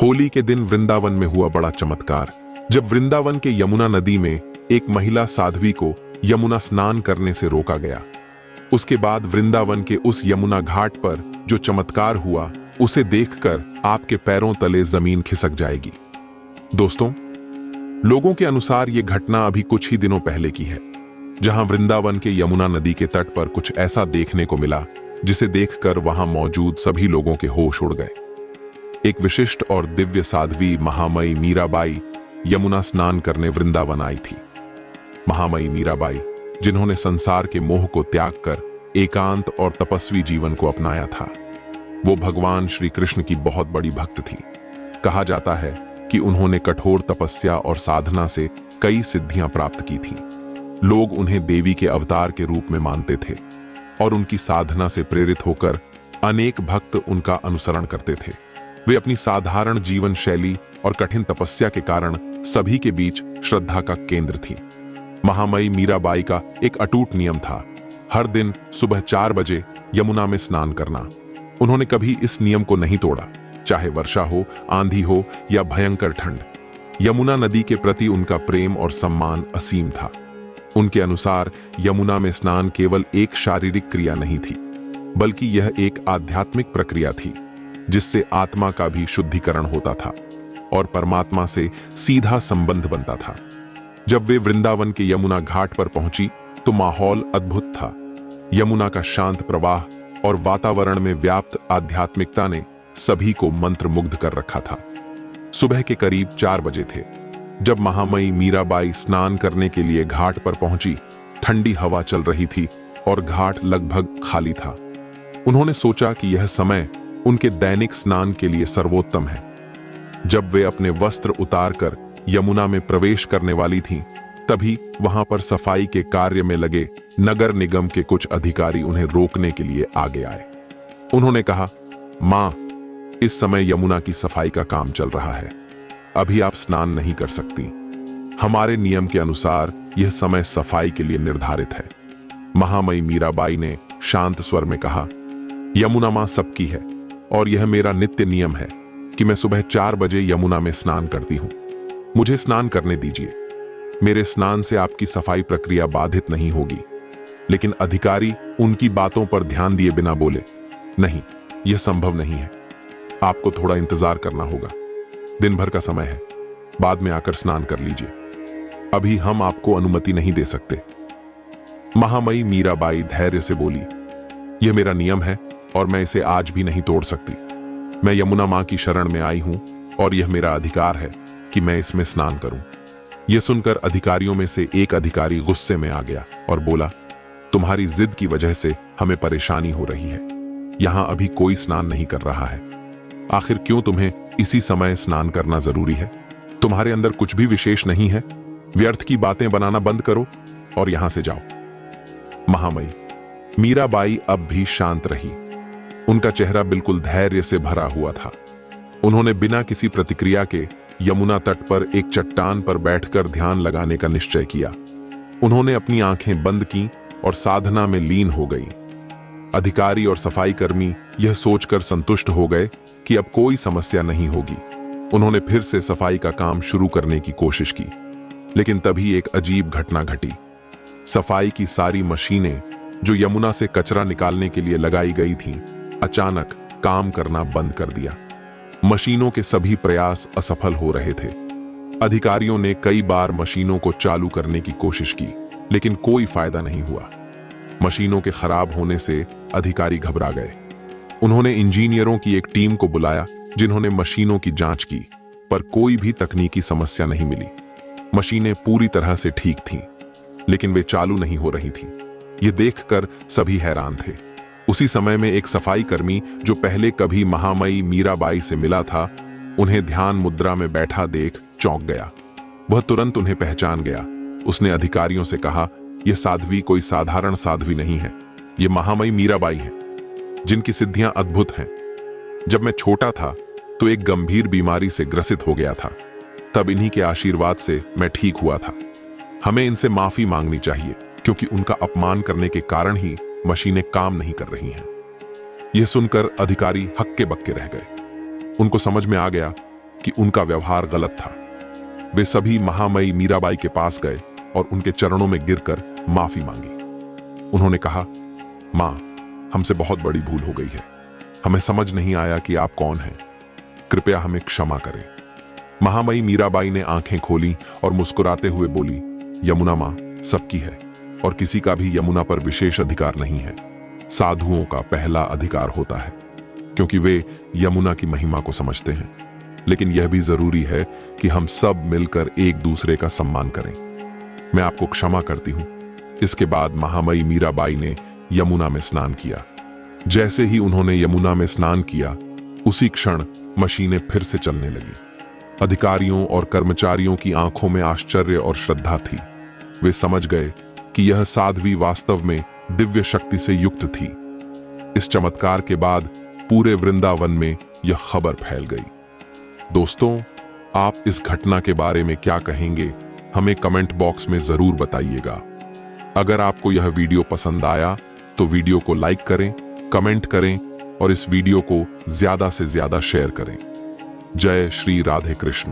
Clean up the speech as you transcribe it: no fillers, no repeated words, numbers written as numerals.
होली के दिन वृंदावन में हुआ बड़ा चमत्कार। जब वृंदावन के यमुना नदी में एक महिला साध्वी को यमुना स्नान करने से रोका गया, उसके बाद वृंदावन के उस यमुना घाट पर जो चमत्कार हुआ, उसे देखकर आपके पैरों तले जमीन खिसक जाएगी। दोस्तों, लोगों के अनुसार यह घटना अभी कुछ ही दिनों पहले की है, जहां वृंदावन के यमुना नदी के तट पर कुछ ऐसा देखने को मिला जिसे देखकर वहां मौजूद सभी लोगों के होश उड़ गए। एक विशिष्ट और दिव्य साध्वी महामयी मीराबाई यमुना स्नान करने वृंदावन आई थी। महामयी मीराबाई, जिन्होंने संसार के मोह को त्याग कर एकांत और तपस्वी जीवन को अपनाया था, वो भगवान श्री कृष्ण की बहुत बड़ी भक्त थी। कहा जाता है कि उन्होंने कठोर तपस्या और साधना से कई सिद्धियां प्राप्त की थी। लोग उन्हें देवी के अवतार के रूप में मानते थे और उनकी साधना से प्रेरित होकर अनेक भक्त उनका अनुसरण करते थे। वे अपनी साधारण जीवन शैली और कठिन तपस्या के कारण सभी के बीच श्रद्धा का केंद्र थी। महामयी मीराबाई का एक अटूट नियम था, हर दिन सुबह 4 बजे यमुना में स्नान करना। उन्होंने कभी इस नियम को नहीं तोड़ा, चाहे वर्षा हो, आंधी हो या भयंकर ठंड। यमुना नदी के प्रति उनका प्रेम और सम्मान असीम था। उनके अनुसार यमुना में स्नान केवल एक शारीरिक क्रिया नहीं थी, बल्कि यह एक आध्यात्मिक प्रक्रिया थी, जिससे आत्मा का भी शुद्धिकरण होता था और परमात्मा से सीधा संबंध बनता था। जब वे वृंदावन के यमुना घाट पर पहुंची तो माहौल अद्भुत था। यमुना का शांत प्रवाह और वातावरण में व्याप्त आध्यात्मिकता ने सभी को मंत्रमुग्ध कर रखा था। सुबह के करीब 4 बजे थे जब महामयी मीराबाई स्नान करने के लिए घाट पर पहुंची। ठंडी हवा चल रही थी और घाट लगभग खाली था। उन्होंने सोचा कि यह समय उनके दैनिक स्नान के लिए सर्वोत्तम है। जब वे अपने वस्त्र उतारकर यमुना में प्रवेश करने वाली थीं, तभी वहां पर सफाई के कार्य में लगे नगर निगम के कुछ अधिकारी उन्हें रोकने के लिए आगे आए। उन्होंने कहा, मां, इस समय यमुना की सफाई का काम चल रहा है, अभी आप स्नान नहीं कर सकती। हमारे नियम के अनुसार यह समय सफाई के लिए निर्धारित है। महामयी मीराबाई ने शांत स्वर में कहा, यमुना मां सबकी है और यह मेरा नित्य नियम है कि मैं सुबह 4 बजे यमुना में स्नान करती हूं। मुझे स्नान करने दीजिए। मेरे स्नान से आपकी सफाई प्रक्रिया बाधित नहीं होगी। लेकिन अधिकारी उनकी बातों पर ध्यान दिए बिना बोले, नहीं, यह संभव नहीं है। आपको थोड़ा इंतजार करना होगा। दिन भर का समय है, बाद में आकर स्नान कर लीजिए। अभी हम आपको अनुमति नहीं दे सकते। महामयी मीराबाई धैर्य से बोली, यह मेरा नियम है और मैं इसे आज भी नहीं तोड़ सकती। मैं यमुना मां की शरण में आई हूं और यह मेरा अधिकार है कि मैं इसमें स्नान करूं। यह सुनकर अधिकारियों में से एक अधिकारी गुस्से में आ गया और बोला, तुम्हारी जिद की वजह से हमें परेशानी हो रही है। यहां अभी कोई स्नान नहीं कर रहा है। आखिर क्यों तुम्हें इसी समय स्नान करना जरूरी है? तुम्हारे अंदर कुछ भी विशेष नहीं है। व्यर्थ की बातें बनाना बंद करो और यहां से जाओ। महामयी मीराबाई अब भी शांत रही। उनका चेहरा बिल्कुल धैर्य से भरा हुआ था। उन्होंने बिना किसी प्रतिक्रिया के यमुना तट पर एक चट्टान पर बैठकर ध्यान लगाने का निश्चय किया। उन्होंने अपनी आंखें बंद की और साधना में लीन हो गई। अधिकारी और सफाई कर्मी यह सोचकर संतुष्ट हो गए कि अब कोई समस्या नहीं होगी। उन्होंने फिर से सफाई का काम शुरू करने की कोशिश की, लेकिन तभी एक अजीब घटना घटी। सफाई की सारी मशीनें जो यमुना से कचरा निकालने के लिए लगाई गई थीं, अचानक काम करना बंद कर दिया। मशीनों के सभी प्रयास असफल हो रहे थे। अधिकारियों ने कई बार मशीनों को चालू करने की कोशिश की, लेकिन कोई फायदा नहीं हुआ। मशीनों के खराब होने से अधिकारी घबरा गए। उन्होंने इंजीनियरों की एक टीम को बुलाया, जिन्होंने मशीनों की जांच की, पर कोई भी तकनीकी समस्या नहीं मिली। मशीनें पूरी तरह से ठीक थीं, लेकिन वे चालू नहीं हो रही थीं। यह देखकर सभी हैरान थे। उसी समय में एक सफाई कर्मी, जो पहले कभी महामयी मीराबाई से मिला था, उन्हें ध्यान मुद्रा में बैठा देख चौंक गया। वह तुरंत उन्हें पहचान गया। उसने अधिकारियों से कहा, यह साध्वी कोई साधारण साध्वी नहीं है, यह महामयी मीराबाई है, जिनकी सिद्धियां अद्भुत हैं। जब मैं छोटा था तो एक गंभीर बीमारी से ग्रसित हो गया था, तब इन्हीं के आशीर्वाद से मैं ठीक हुआ था। हमें इनसे माफी मांगनी चाहिए, क्योंकि उनका अपमान करने के कारण ही मशीनें काम नहीं कर रही हैं। यह सुनकर अधिकारी हक्के बक्के रह गए। उनको समझ में आ गया कि उनका व्यवहार गलत था। वे सभी महामयी मीराबाई के पास गए और उनके चरणों में गिरकर माफी मांगी। उन्होंने कहा, मां, हमसे बहुत बड़ी भूल हो गई है। हमें समझ नहीं आया कि आप कौन हैं। कृपया हमें क्षमा करें। महामयी मीराबाई ने आंखें खोली और मुस्कुराते हुए बोली, यमुना मां सबकी है और किसी का भी यमुना पर विशेष अधिकार नहीं है। साधुओं का पहला अधिकार होता है, क्योंकि वे यमुना की महिमा को समझते हैं। लेकिन यह भी जरूरी है कि हम सब मिलकर एक दूसरे का सम्मान करें। मैं आपको क्षमा करती हूं। इसके बाद महामयी मीराबाई ने यमुना में स्नान किया। जैसे ही उन्होंने यमुना में स्नान किया, उसी क्षण मशीनें फिर से चलने लगी। अधिकारियों और कर्मचारियों की आंखों में आश्चर्य और श्रद्धा थी। वे समझ गए कि यह साध्वी वास्तव में दिव्य शक्ति से युक्त थी। इस चमत्कार के बाद पूरे वृंदावन में यह खबर फैल गई। दोस्तों, आप इस घटना के बारे में क्या कहेंगे, हमें कमेंट बॉक्स में जरूर बताइएगा। अगर आपको यह वीडियो पसंद आया तो वीडियो को लाइक करें, कमेंट करें और इस वीडियो को ज्यादा से ज्यादा शेयर करें। जय श्री राधे कृष्ण।